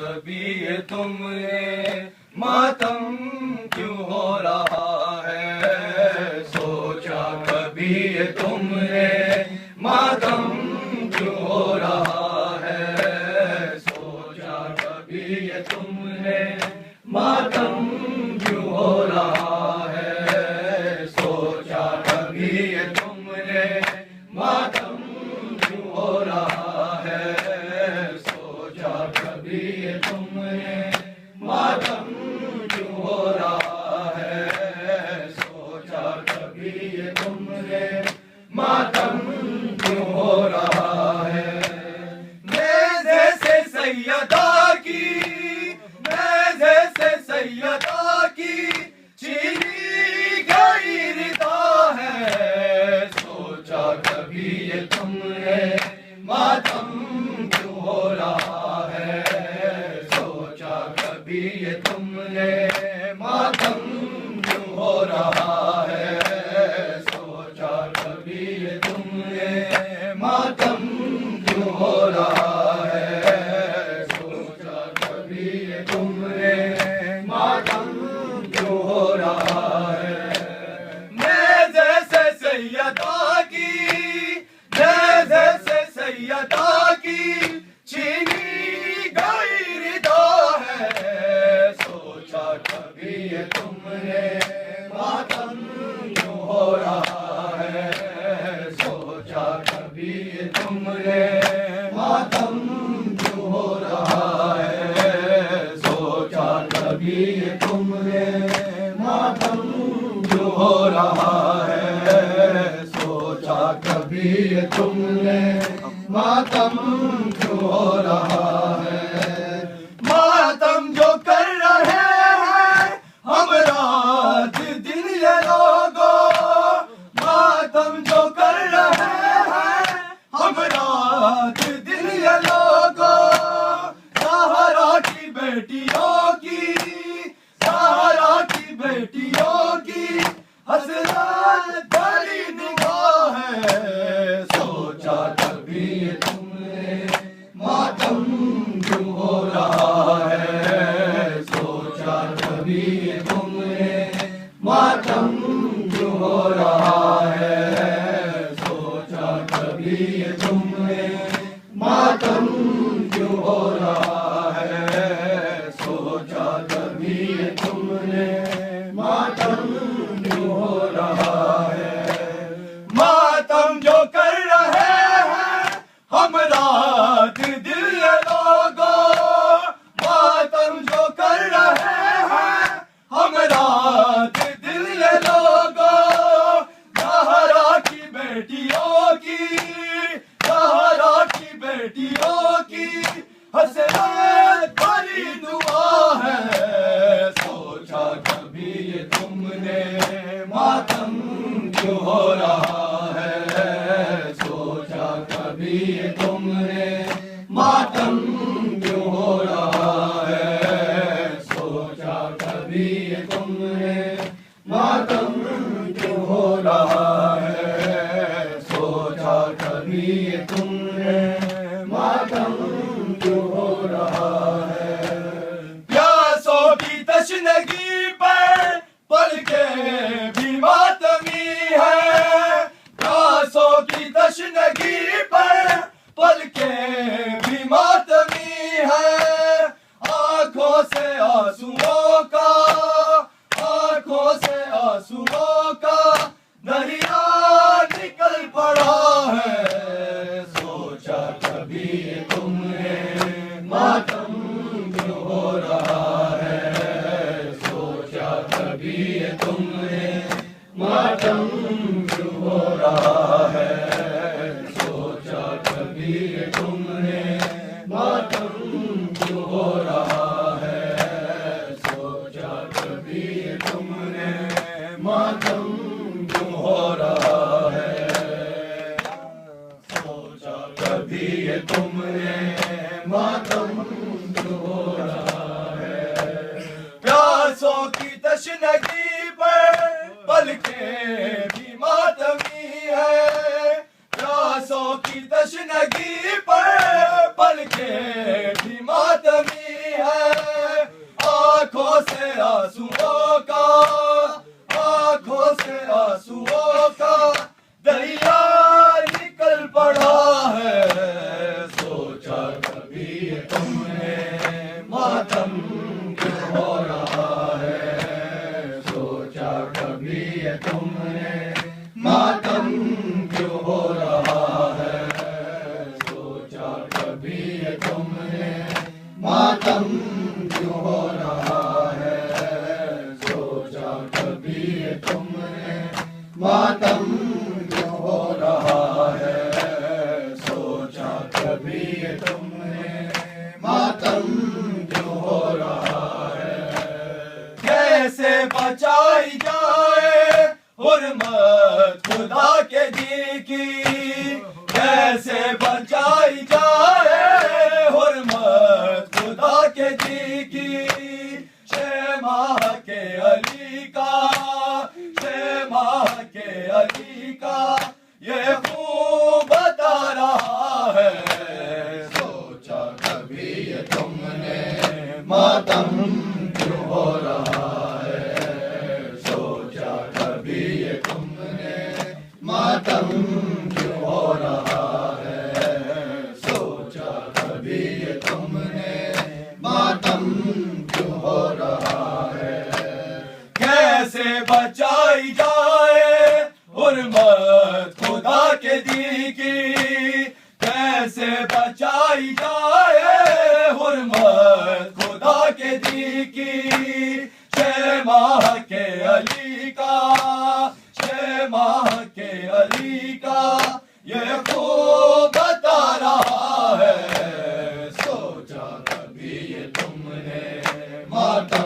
کبھی تم نے ماتم کیوں ہو رہا ہے، سوچا کبھی تم نے ماتم کیوں ہو رہا ہے، سوچا کبھی تم نے ماتم کیوں ہو رہا ہے، سوچا کبھی تم نے ماتم کیوں ہو رہا ہے، سوچا کبھی تم نے ماتم کیوں ہو رہا ہے، سوچا کبھی تم نے ماتم کیوں ہو رہا ہے۔ نیزے سے سیدہ کی، نیزے سے سیدہ کی چھینی گئی ردا ہے، سوچا کبھی تم نے ماتم کیوں ہو رہا ہے، سوچا کبھی تم نے ماتم کیوں ہو رہا ہے، سوچا کبھی تم نے ماتم کیوں ہو رہا ہے، سوچا کبھی تم نے ماتم کیوں ہو رہا ہے۔ نیزے سے سیدہ کی، نیزے سے سیدہ کی چھینی گئی ردا ہے، سوچا کبھی تم نے ماتم کیوں ہو رہا ہے، سوچا کبھی تم نے ماتم کیوں ہو رہا ہے، سوچا کبھی تم نے ماتم کیوں ہو رہا ہے، سوچا کبھی تم نے ماتم کیوں ہو رہا ہے۔ ماتم جو کر رہے ہیں ہم رات دن یہ لوگوں، ماتم جو کر رہے ہیں ہم رات دن یہ لوگوں، سہارا کی بیٹیوں کی، سہارا کی بیٹیوں کی حسرت بھری نگاہ ہے، سوچا کبھی تم نے ماتم کیوں ہو رہا ہے، سوچا کبھی تم نے ماتم کیوں ہو رہا ہے، سوچا کبھی تم نے ماتم کیوں ہو رہا ہے، سوچا کبھی تم نے ماتم کیوں ہو رہا ہے۔ ماتم جو کر رہے ہیں ہم رات دل یہ لوگوں، ماتم جو کر رہے ہیں ہم رات دل یہ لوگوں، زہرا کی بیٹیوں کی، زہرا کی بیٹیوں کی حسرت بھری دعا ہے، سوچا کبھی تم نے ماتم کیوں ہو رہا ہے، سوچا کبھی تم نے ماتم کیوں ہو رہا ہے، سوچا کبھی تم نے ماتم کیوں ہو رہا ہے، سوچا کبھی تم نے ماتم کیوں ہو رہا ہے۔ پیاسوں کی تشنگی پر پل کے بھی ماتمی ہے، پیاسوں کی تشنگی پر پل کے بھی ماتمی ہے، آنکھوں سے آنسوؤں کا، آنکھوں سے آنسوؤں کا دریا نکل پڑا ہے، سوچا کبھی تم نے ماتم کیوں ہو رہا ہے، سوچا کبھی تم نے ماتم کیوں ہو رہا ہے، سوچا کبھی تم نے ماتم کیوں ہو رہا ہے، سوچا کبھی تم نے ماتم کیوں ہو رہا ہے، سوچا کبھی تم نے ماتم کیوں ہو رہا ہے۔ پیاسوں کی تشنگی پر پل کے بھی ماتمی ہے، پیاسوں کی تشنگی پر پل کے بھی ماتمی ہو رہا ہے سوچا کبھی یہ تم نے ماتم کیوں ہو رہا ہے سوچا کبھی یہ تم نے ماتم کیوں ہو رہا ہے سوچا کبھی یہ تم نے ماتم کیوں ہو رہا ہے سوچا کبھی یہ تم نے ماتم کیوں ہو رہا ہے کیسے بچائی جائے حرمت خدا کے جی کی کیسے بچائی جائے حرمت خدا کے جی کی چھ ماہ کے علی کا چھ ماہ کے علی کا یہ خوب بتا رہا ہے سوچا کبھی یہ تم نے ماتم کیوں ہو رہا ہے سوچا کبھی یہ تم نے ماتم کیوں ہو رہا ہے سوچا کبھی یہ تم نے ماتم کیوں ہو رہا ہے کیسے بچائی جائے حرمت خدا کے دی کی کیسے بچائی جائے حرمت خدا کے دی کی چھ ماہ کے علی کا چھ ماہ کے علی کا یہ خوب بتا رہا ہے سوچا کبھی یہ تم نے ماتم